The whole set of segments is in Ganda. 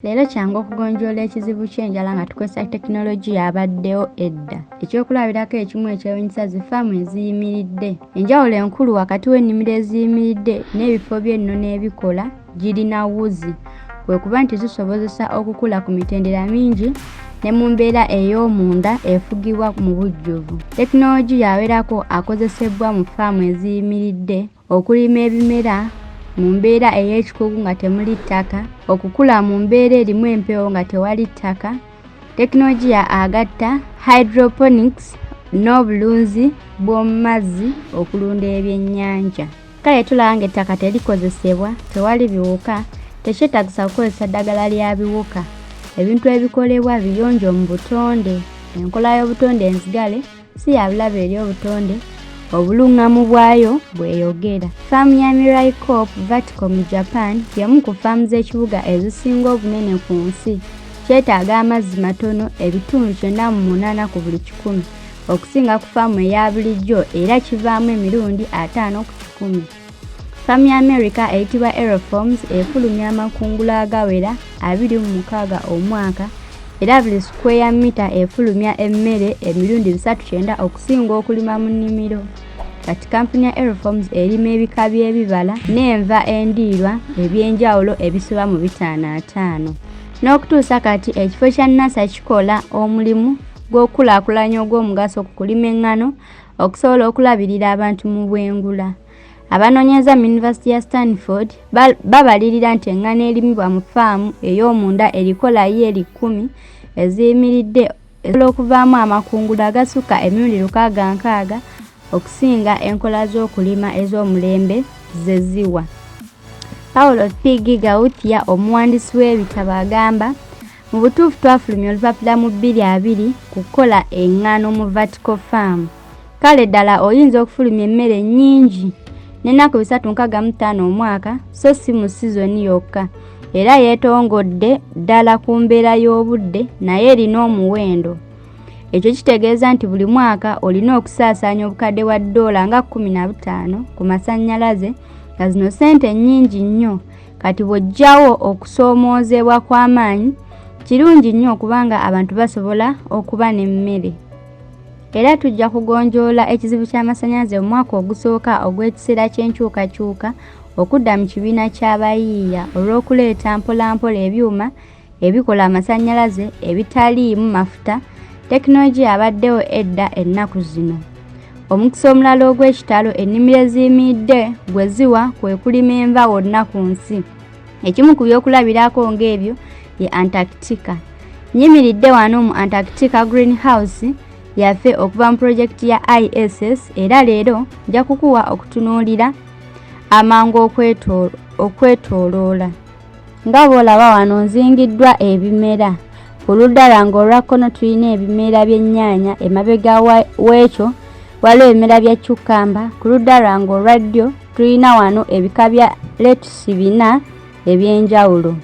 Leero kyangu okugonjoola ekizibu ky'enjala nga tukozesa tekinologiya abaddewo edda. Ekyokulabirako ekimu ekyewuunyisa zi faamu eziyimiridde. Enjawulo enkulu wakati w'ennimiro eziyimiridde n'ebifo by'ennono ebikola girina wuzi. Kwe kuba nti zisobozesa okukula ku mitendera mingi ne mu mbeera ey'omunda efugibwa mu bujjuvu. Tekinologiya awerako akozesebwa mu faamu eziyimiridde okulima ebimera mu mbeera ey'ekikugu nga temuli ttaka, okukula mu mbeera erimu empewo nga tewali ttaka. Tekinologiya agatta hydroponics n'obulunzi bw'omu mazzi okulunda ebyennyanja. Kale tulaba ng'ettaka terikozesebwa, tewali biwuka, tekyetaagisa kukozesa ddagala lya biwuka. Ebintu ebikolebwa biyonjo mu butonde. Enkola y'obutonde enzigale si ya bulabe eri obutonde, obulungamu bwayo bweyogera. Faamu ya Mirai Corp Vertical mu Japan y'emu ku faamu z'ekibuga ezisinga obunene ku nsi. Kyetaaga amazzi matono ebitundu 98 ku buli 100 okusinga ku faamu eya bulijjo era kivaamu emirundi 5 ku 100. Faamu ya America eyitibwa Aeroforms efulumya amakungula agawera 26 omwaka era buli square mita efulumya emmere emirundi 39 okusinga okulima mu nnimiro. Kati kampuni ya Aeroforms erima ebika by'ebibala n'enva endiirwa ebyenjawulo ebisoba mu 55. N'okutuusa kati ekifo kya NASA kikola omulimu gw'okulaakulanya ogw'omugaso ku kulima eŋŋano okusobola okulabirira abantu mu bwengula. Abanoonyeza mu Yunivasite ya Stanford babalirira nti eŋŋano erimibwa mu faamu ey'omunda erikola yeeri 10 eziyimiridde esobola okuvaamu amakungula agasukka emirundi 660 okusinga enkola z'okulima ez'omulembe ze ziwa. Paulo P. Gigautia omuwandiisi w'ebitabo agamba mu butuufu twafulumya olupapula mu 2020 ku kukola eŋŋano mu vertical farm. Kale ddala oyinza okufulumya emmere nnyingi n'ennaku 365 omwaka so si mu sizoni yokka era yeetongodde ddala ku mbeera y'obudde naye erina omuwendo. Ekyo kitegeeza nti buli mwaka olina okusaasaanya obukadde bwa $15 ku masannyalaze nga zino ssente nnyingi nnyo. Kati bw'ojjawo okusoomoozebwa kw'amaanyi kirungi nnyo okubanga abantu basobola okuba n'emmere. Era tujja kugonjoola ekizibu ky'amasannyalaze mu mwaka ogusooka ogw'ekiseera ky'enkyukakyuka okudda mu kibiina ky'abayiiya olw'okuleeta mpolampola ebyuma ebikola amasannyalaze ebitaliimu mafuta. Tekinologiya abaddewo edda ennaku zino. Omukisa omulala ogw'ekitalo ennimiro eziyimiridde gwe ziwa kwe kulima enva wonna ku nsi. Ekimu ku byokulabirako ng'ebyo ye Antarctica. Nyimiridde wano mu Antarctica greenhouse yaffe okuva mu projekiti ya ISS era leero nja kukuwa okutunuulira amangu okwetooloola. Nga bw'olaba wano nzingiddwa ebimera. Ku ludda lwange olwa kkono tulina ebimera by'ennyaanya, emabega w'ekyo waliwo ebimera bya cucumber. Ku ludda lwange olwa ddyo tulina wano ebika bya lettuce 4 eby'enjawulo.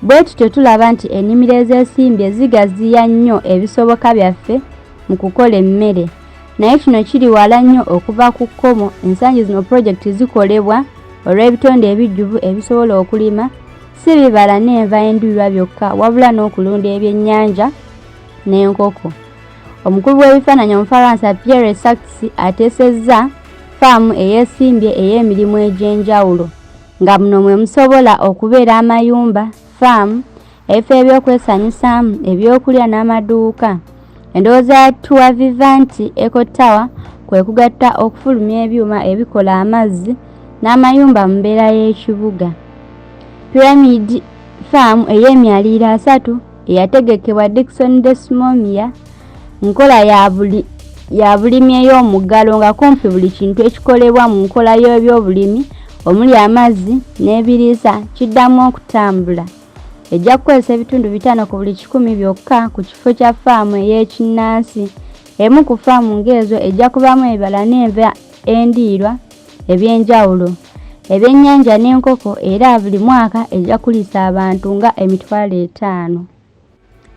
Bwe tutyo tulaba nti ennimiro ez'esimbye zigaziya nnyo ebisoboka byaffe mu kukola emmere. Naye kino kiri wala nnyo okuva ku kkomo. Ensangi zino projekiti zikolebwa olw'ebitonde ebijjuvu ebisobola okulima si bibala n'enva endiirwa byokka wabula n'okulunda ebyennyanja n'enkoko. Omukulu w'ebifaananyi Omufalansa Pierre Sachs ateesezza faamu eyeesimbye ey'emirimu egy'enjawulo nga muno mwe musobola okubeera amayumba, faamu, ebifo eby'okwesanyusaamu, ebyokulya n'amaduuka. Endowooza ya Tua Vivanti Eco Tower kwe kugatta okufulumya ebyuma ebikola amazzi n'amayumba mu mbeera y'ekibuga. Pyramid Farm ey'emyaliiro 3 eyategekebwa Dickson Desmomia nkola ya bulimi ey'omuggalo nga kumpi buli kintu ekikolebwa mu nkola y'ebyobulimi omuli amazzi n'ebiriisa kiddamu okutambula. Ejja kukozesa ebitundu 5 ku buli 100 byokka ku kifo kya faamu ey'ekinnansi. Emu ku faamu ng'ezo ejja kubaamu ebibala n'enva endiirwa ebyenjawulo, ebyennyanja n'enkoko era buli mwaka ejja kuliisa abantu nga emitwalo 5.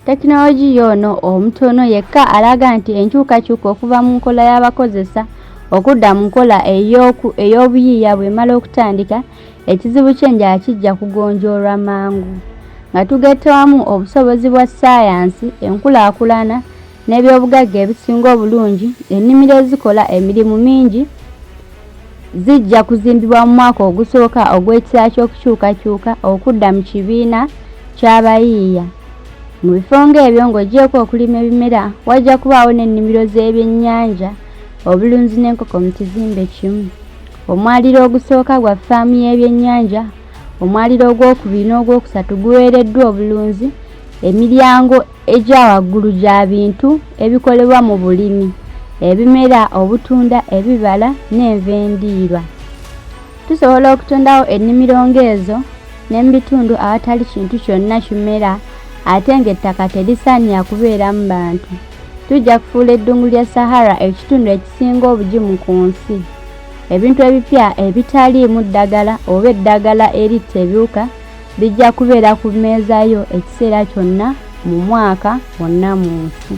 Tekinologiya ono omutono yekka alaga nti enkyukakyuka okuva mu nkola y'abakozesa okudda mu nkola ey'obuyiiya bw'emala okutandika, ekizibu ky'enjala kijja kugonjoolwa mangu. nga tugetwamu obusobozi bwa ssaayansi, enkulaakulana n'ebyobugagga ebisinga obulungi. Ennimiro ezikola emirimu mingi zijja kuzimbibwa mu mwaka ogusooka ogw'ekiseera ky'okukyukakyuka okudda mu kibiina ky'abayiiya. Mu bifo ng'ebyo ng'ogyeko okulima ebimera, wajja kubaawo n'ennimiro z'ebyennyanja, obulunzi n'enkoko mu kizimbe kimu. Omwaliro ogusooka gwa ffaamu y'ebyennyanja, omwaliro ogwokubiri n'ogwokusatu guweereddwa obulunzi, emiryango egya waggulu gya bintu ebikolebwa mu bulimi, ebimera, obutunda, ebibala n'enva endiirwa. Tusobola okutondawo ennimiro ng'ezo ne mu bitundu awatali kintu kyonna kimera ate ng'ettaka terisaanira kubeeramu bantu. Tujja kufuula eddungu lya Sahara ekitundu ekisinga obugimu ku nsi. Ebintu ebipya ebitaliimu ddagala oba eddagala eritta ebiwuka bijja kubeera ku mmeeza yo ekiseera kyonna mu mwaka wonna mu nsi.